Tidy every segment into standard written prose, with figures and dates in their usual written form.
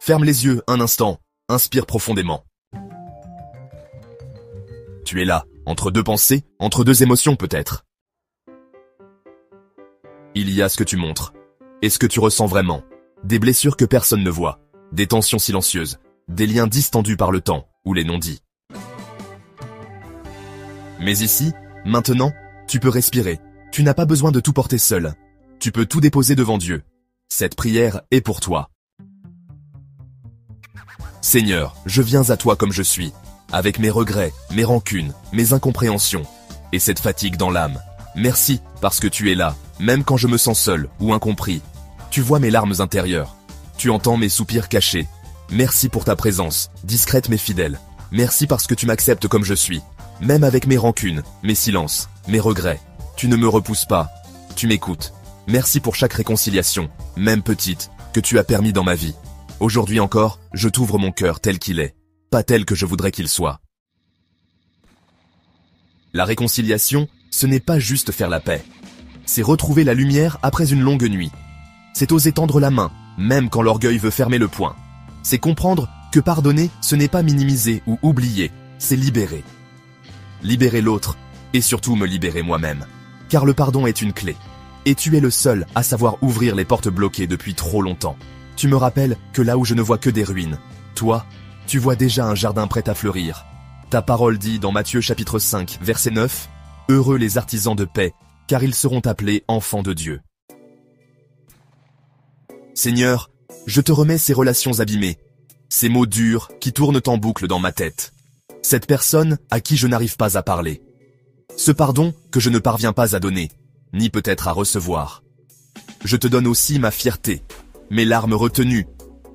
Ferme les yeux un instant, inspire profondément. Tu es là, entre deux pensées, entre deux émotions peut-être. Il y a ce que tu montres, et ce que tu ressens vraiment. Des blessures que personne ne voit, des tensions silencieuses, des liens distendus par le temps, ou les non-dits. Mais ici, maintenant, tu peux respirer. Tu n'as pas besoin de tout porter seul. Tu peux tout déposer devant Dieu. Cette prière est pour toi. Seigneur, je viens à toi comme je suis, avec mes regrets, mes rancunes, mes incompréhensions, et cette fatigue dans l'âme. Merci, parce que tu es là, même quand je me sens seul ou incompris. Tu vois mes larmes intérieures. Tu entends mes soupirs cachés. Merci pour ta présence, discrète mais fidèle. Merci parce que tu m'acceptes comme je suis, même avec mes rancunes, mes silences, mes regrets. Tu ne me repousses pas. Tu m'écoutes. Merci pour chaque réconciliation, même petite, que tu as permis dans ma vie. Aujourd'hui encore, je t'ouvre mon cœur tel qu'il est, pas tel que je voudrais qu'il soit. La réconciliation, ce n'est pas juste faire la paix. C'est retrouver la lumière après une longue nuit. C'est oser tendre la main, même quand l'orgueil veut fermer le poing. C'est comprendre que pardonner, ce n'est pas minimiser ou oublier, c'est libérer. Libérer l'autre, et surtout me libérer moi-même. Car le pardon est une clé. Et tu es le seul à savoir ouvrir les portes bloquées depuis trop longtemps. Tu me rappelles que là où je ne vois que des ruines, toi, tu vois déjà un jardin prêt à fleurir. Ta parole dit dans Matthieu chapitre 5, verset 9, « Heureux les artisans de paix, car ils seront appelés enfants de Dieu. » Seigneur, je te remets ces relations abîmées, ces mots durs qui tournent en boucle dans ma tête. Cette personne à qui je n'arrive pas à parler. Ce pardon que je ne parviens pas à donner, ni peut-être à recevoir. Je te donne aussi ma fierté, mes larmes retenues,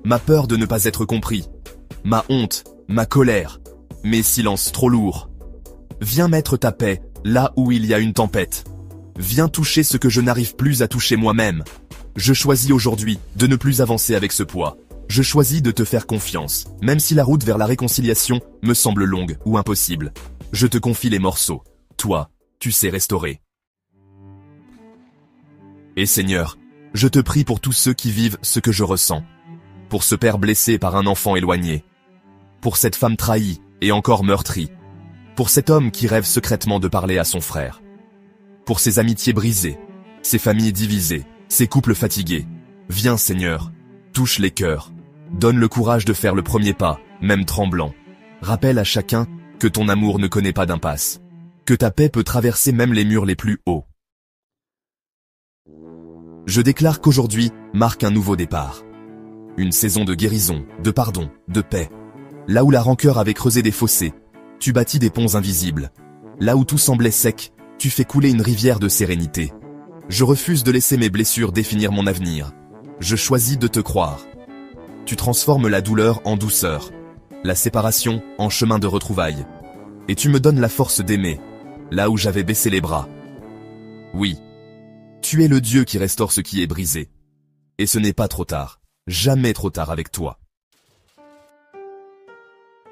ma peur de ne pas être compris, ma honte, ma colère, mes silences trop lourds. Viens mettre ta paix là où il y a une tempête. Viens toucher ce que je n'arrive plus à toucher moi-même. Je choisis aujourd'hui de ne plus avancer avec ce poids. Je choisis de te faire confiance, même si la route vers la réconciliation me semble longue ou impossible. Je te confie les morceaux. Toi, tu sais restaurer. Et Seigneur, je te prie pour tous ceux qui vivent ce que je ressens. Pour ce père blessé par un enfant éloigné. Pour cette femme trahie et encore meurtrie. Pour cet homme qui rêve secrètement de parler à son frère. Pour ces amitiés brisées, ces familles divisées, ces couples fatigués. Viens Seigneur, touche les cœurs. Donne le courage de faire le premier pas, même tremblant. Rappelle à chacun que ton amour ne connaît pas d'impasse. Que ta paix peut traverser même les murs les plus hauts. Je déclare qu'aujourd'hui marque un nouveau départ. Une saison de guérison, de pardon, de paix. Là où la rancœur avait creusé des fossés, tu bâtis des ponts invisibles. Là où tout semblait sec, tu fais couler une rivière de sérénité. Je refuse de laisser mes blessures définir mon avenir. Je choisis de te croire. Tu transformes la douleur en douceur, la séparation en chemin de retrouvailles. Et tu me donnes la force d'aimer, là où j'avais baissé les bras. Oui, tu es le Dieu qui restaure ce qui est brisé. Et ce n'est pas trop tard, jamais trop tard avec toi.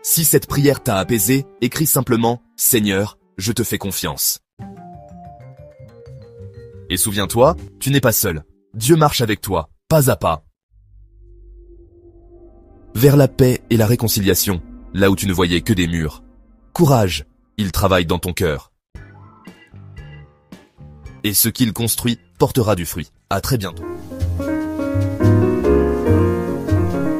Si cette prière t'a apaisé, écris simplement « Seigneur, je te fais confiance ». Et souviens-toi, tu n'es pas seul. Dieu marche avec toi, pas à pas. Vers la paix et la réconciliation, là où tu ne voyais que des murs. Courage, il travaille dans ton cœur. Et ce qu'il construit portera du fruit. À très bientôt.